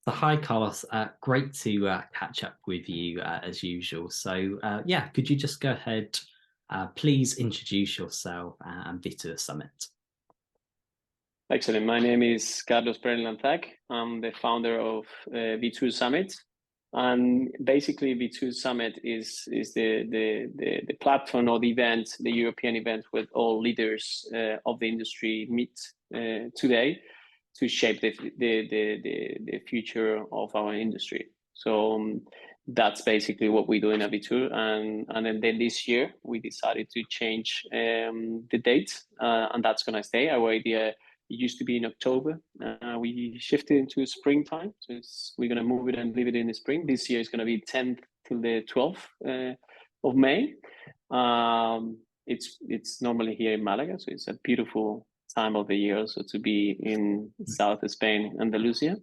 So hi, Carlos. Great to catch up with you as usual. Yeah, could you just go ahead, please introduce yourself and VITUR Summit? Excellent. My name is Carlos Pérez-Lanzac. I'm the founder of VITUR Summit, and basically VITUR Summit is the platform or the event, the European event, where all leaders of the industry meet today to shape the future of our industry. That's basically what we do in VITUR, and then this year we decided to change the date, and that's going to stay. Our idea. It used to be in October. We shifted into springtime. So we're going to move it and leave it in the spring. This year is going to be 10th till the 12th of May. It's normally here in Málaga, so it's a beautiful time of the year also to be in south of Spain, Andalusia.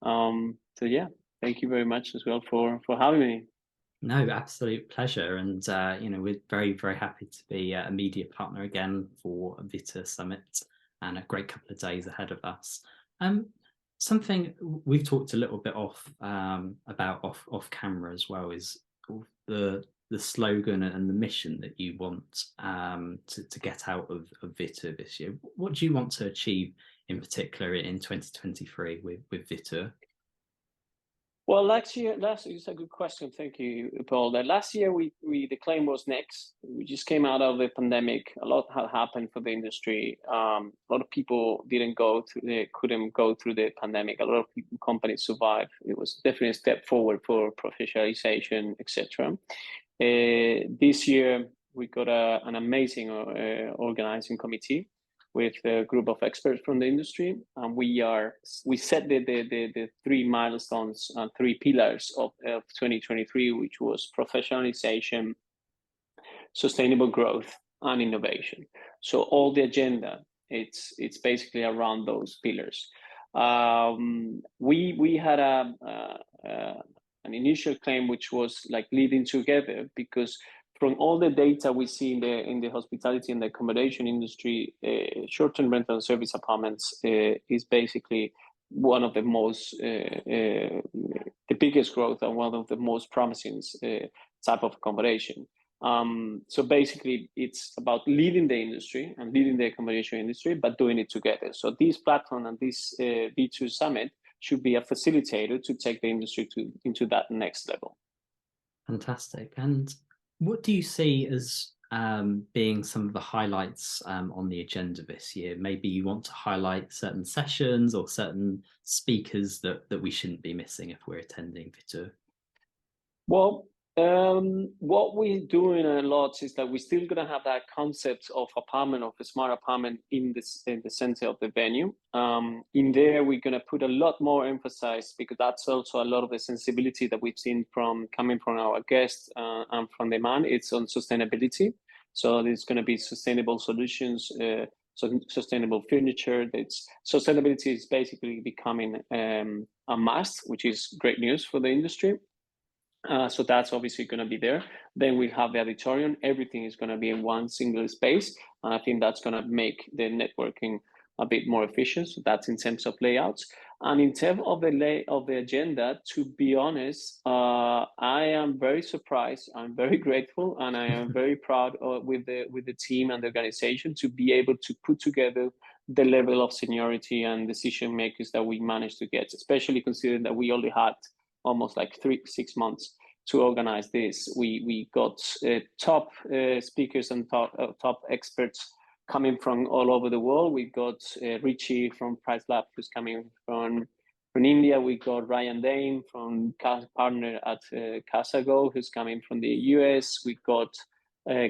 So yeah, thank you very much as well for having me. No, absolute pleasure. And, we're very, very happy to be a media partner again for VITUR Summit and a great couple of days ahead of us. Something we've talked a little bit about off camera as well is the slogan and the mission that you want to get out of VITUR this year. What do you want to achieve in particular in 2023 with VITUR? Well, last year is a good question. Thank you, Paul. That last year the claim was next. We just came out of the pandemic. A lot had happened for the industry. A lot of people couldn't go through the pandemic. A lot of companies survived. It was definitely a step forward for professionalization, etc. This year we got an amazing organizing committee with a group of experts from the industry, and we set the three milestones and three pillars of 2023, which was professionalization, sustainable growth, and innovation. So all the agenda, it's basically around those pillars. We had an initial claim which was like leading together, because from all the data we see in the hospitality and the accommodation industry, short-term rental and service apartments is basically one of the most, the biggest growth and one of the most promising type of accommodation. So basically, it's about leading the industry and leading the accommodation industry, but doing it together. So this platform and this VITUR Summit should be a facilitator to take the industry into that next level. Fantastic. And what do you see as being some of the highlights on the agenda this year? Maybe you want to highlight certain sessions or certain speakers that we shouldn't be missing if we're attending VITUR. Well, what we're doing a lot is that we're still going to have that concept of apartment, of a smart apartment in the center of the venue. In there, we're going to put a lot more emphasis, because that's also a lot of the sensibility that we've seen coming from our guests and from demand. It's on sustainability. So there's going to be sustainable solutions, sustainable furniture. Sustainability is basically becoming a must, which is great news for the industry. So that's obviously going to be there. Then we have the auditorium. Everything is going to be in one single space, and I think that's going to make the networking a bit more efficient. So that's in terms of layouts. And in terms of the agenda, to be honest, I am very surprised. I'm very grateful, and I am very proud with the team and the organization to be able to put together the level of seniority and decision makers that we managed to get, especially considering that we only had almost like 6 months to organize this. We got top speakers and top experts coming from all over the world. We got Richie from Price Lab, who's coming from India. We got Ryan Dane from partner at Casago, who's coming from the US. We got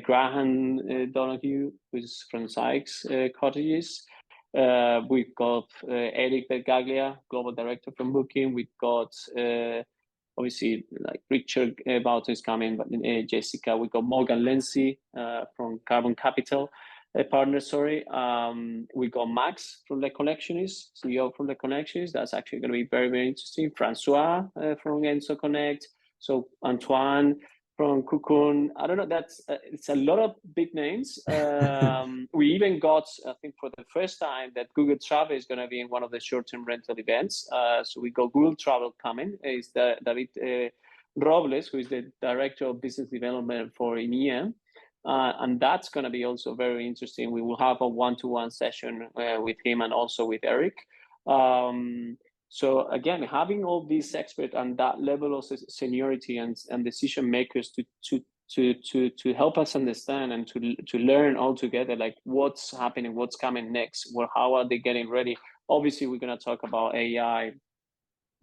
Graham Donahue, who's from Sykes Cottages. We've got Eric Bergaglia, Global Director from Booking. We've got obviously like Richard Boughton is coming, but Jessica. We got Morgan Lindsay from Carbon Capital Partners. We got Max from The Connectionist, CEO from The Connectionist. That's actually going to be very, very interesting. Francois from Enso Connect. So Antoine from Cocoon. I don't know. That's it's a lot of big names. We even got, I think, for the first time that Google Travel is going to be in one of the short-term rental events. So we got Google Travel coming. Is David Robles, who is the director of business development for EMEA. And that's going to be also very interesting. We will have a one-to-one session with him and also with Eric. So again, having all these experts and that level of seniority and decision makers to help us understand and to learn all together, like what's happening, what's coming next, how are they getting ready. Obviously, we're going to talk about AI,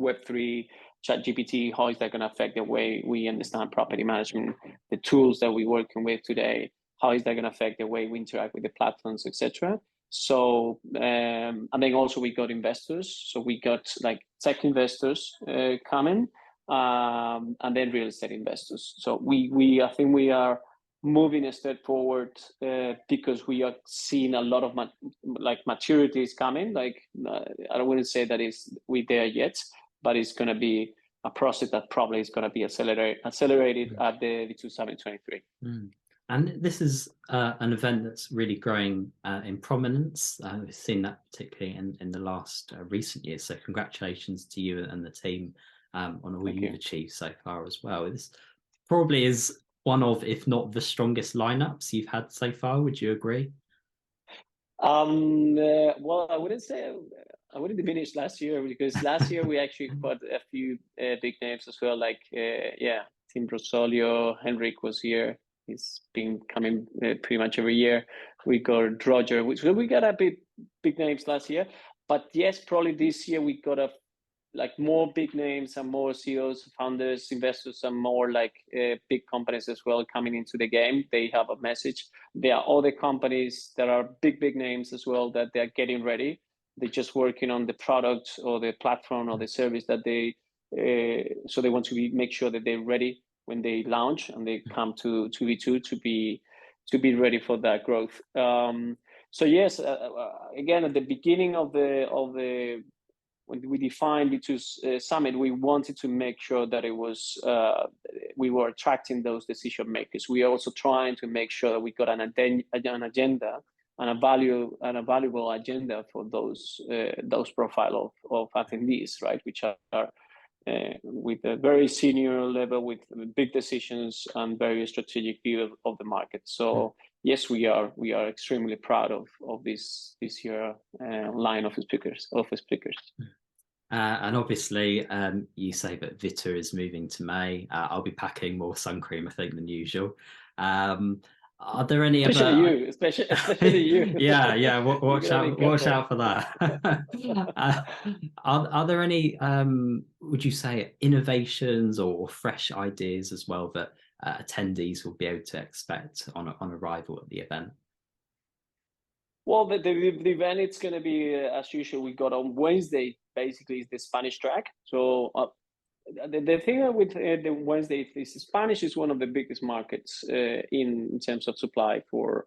Web3, ChatGPT, how is that going to affect the way we understand property management, the tools that we're working with today, how is that going to affect the way we interact with the platforms, etc. So, and then also we got investors. So we got like tech investors coming, and then real estate investors. So I think we are moving a step forward because we are seeing a lot of maturity is coming. Like I wouldn't say that we're there yet, but it's going to be a process that probably is going to be accelerated at the VITUR Summit 23. And this is an event that's really growing in prominence. We've seen that particularly in the last recent years. So congratulations to you and the team on all you've achieved so far as well. This probably is one of, if not the strongest lineups you've had so far. Would you agree? Well, I wouldn't diminish last year, because last year we actually got a few big names as well. Like, Tim Rosolio, Henrik was here. He's been coming pretty much every year. We got Roger, we got a big names last year. But yes, probably this year we got more big names and more CEOs, founders, investors, and more big companies as well coming into the game. They have a message. There are other companies that are big names as well that they're getting ready. They're just working on the product or the platform or the service that so they want to make sure that they're ready when they launch and they come to VITUR to be ready for that growth. So yes, again, at the beginning of the when we defined VITUR Summit, we wanted to make sure that it was we were attracting those decision makers. We are also trying to make sure that we got an agenda and a valuable agenda for those profile of attendees, right? Which are with a very senior level, with big decisions and very strategic view of the market. So yes, we are extremely proud of this year line of speakers. And obviously, you say that VITUR is moving to May. I'll be packing more sun cream, I think, than usual. Are there any especially you? Yeah. Watch out for that. Are there any, would you say, innovations or fresh ideas as well that attendees will be able to expect on arrival at the event? Well, the event, it's going to be as usual. We got on Wednesday, basically, is the Spanish track. So the thing with the Wednesday is Spanish is one of the biggest markets in terms of supply for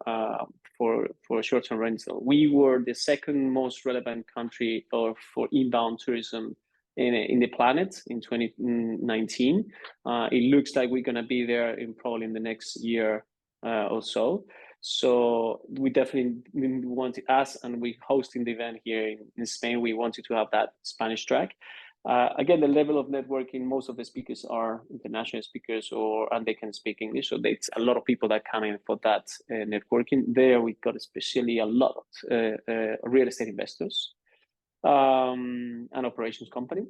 short-term rental. We were the second most relevant country for inbound tourism in the planet in 2019. It looks like we're going to be there probably in the next year or so. So we definitely wanted and we hosting the event here in Spain. We wanted to have that Spanish track. Again, the level of networking, most of the speakers are international speakers and they can speak English. So there's a lot of people that come in for that networking. There we got especially a lot of real estate investors and operations company,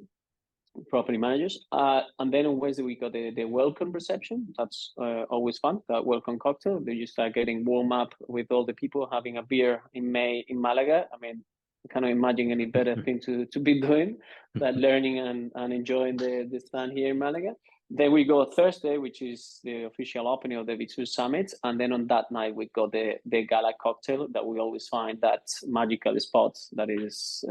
property managers. And then on Wednesday, we got the welcome reception. That's always fun, that welcome cocktail. They just start getting warm up with all the people having a beer in May in Malaga. I mean, I cannot imagine any better thing to be doing than learning and enjoying the stand here in Malaga. Then we go Thursday, which is the official opening of the VITUR Summit. And then on that night, we got the gala cocktail that we always find that magical spot that is,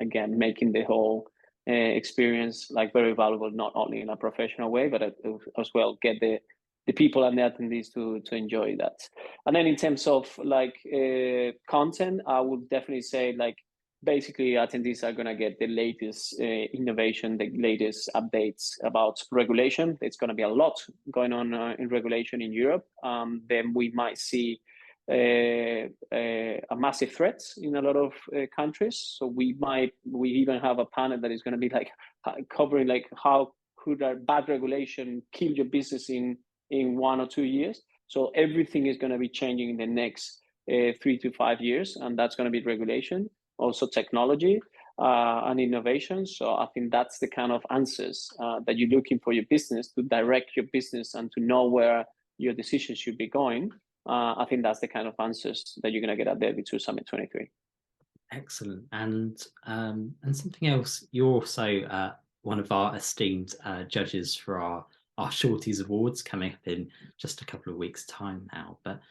again, making the whole experience very valuable, not only in a professional way, but as well get the people and the attendees to enjoy that. And then in terms of content, I would definitely say basically attendees are going to get the latest innovation, the latest updates about regulation. It's going to be a lot going on in regulation in Europe. Then we might see a massive threat in a lot of countries. So we even have a panel that is going to be like covering like how could a bad regulation kill your business in 1 or 2 years. So everything is going to be changing in the next 3 to 5 years, and that's going to be regulation, also technology and innovation. So I think that's the kind of answers that you're looking for your business to direct your business and to know where your decisions should be going. I think that's the kind of answers that you're going to get at the VITUR Summit 23. Excellent. And something else, you're also one of our esteemed judges for our Shorties Awards coming up in just a couple of weeks' time now. But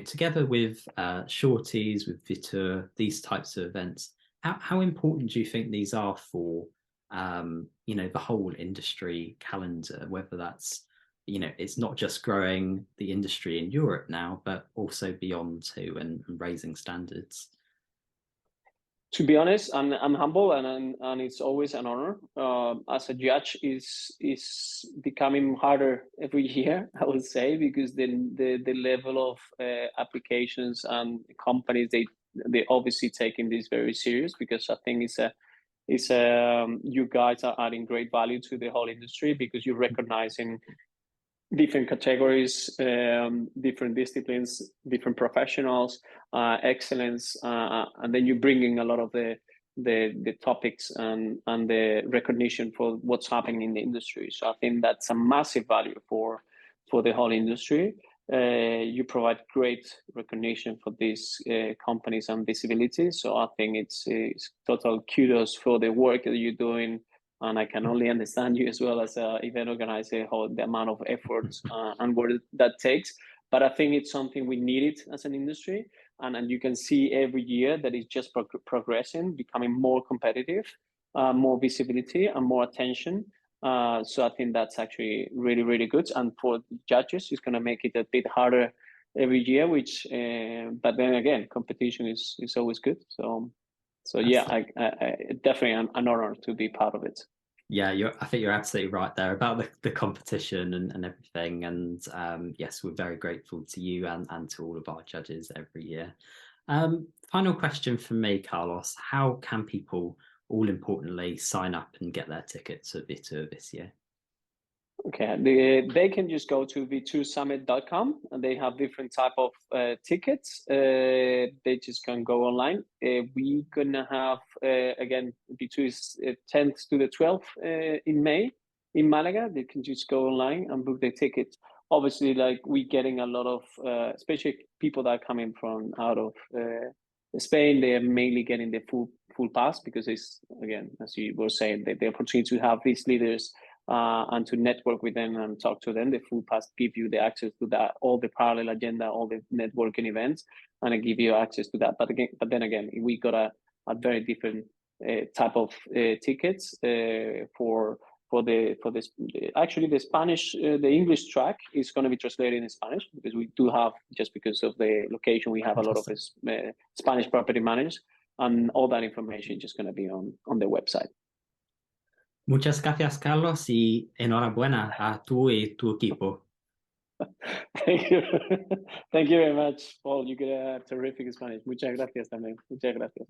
together with Shorties, with VITUR, these types of events, how important do you think these are for the whole industry calendar? Whether that's it's not just growing the industry in Europe now, but also beyond too, and raising standards. To be honest, I'm humble, and it's always an honor. As a judge, is becoming harder every year, I would say, because the level of applications and companies they obviously taking this very serious, because I think you guys are adding great value to the whole industry, because you're recognizing different categories, different disciplines, different professionals, excellence, and then you're bringing a lot of the topics and the recognition for what's happening in the industry. So I think that's a massive value for the whole industry. You provide great recognition for these companies and visibility. So I think it's total kudos for the work that you're doing. And I can only understand you as well as an event organizer, how the amount of effort and work that takes. But I think it's something we needed as an industry. And you can see every year that it's just progressing, becoming more competitive, more visibility and more attention. So I think that's actually really, really good. And for judges, it's going to make it a bit harder every year, but then again, competition is always good. So yeah, I definitely am an honor to be part of it. Yeah, I think you're absolutely right there about the competition and everything. And yes, we're very grateful to you and to all of our judges every year. Final question from me, Carlos. How can people, all importantly, sign up and get their tickets at VITUR this year? Okay, they can just go to vitursummit.com, and they have different type of tickets. They just can go online. We're gonna have again between 10th to the 12th in May in Malaga. They can just go online and book their tickets. Obviously, like we're getting a lot of, especially people that are coming from out of Spain. They are mainly getting the full pass, because it's, again, as you were saying, the opportunity to have these leaders and to network with them and talk to them. The full pass give you the access to that, all the parallel agenda, all the networking events, and it give you access to that. But then again, we got a very different type of tickets for this. Actually, the Spanish, the English track is going to be translated in Spanish, because we do have, just because of the location, we have a lot of Spanish property managers, and all that information is just going to be on the website. Muchas gracias, Carlos, y enhorabuena a tú y tu equipo. Thank you. Thank you very much, Paul. You get a terrific Spanish. Muchas gracias también. Muchas gracias.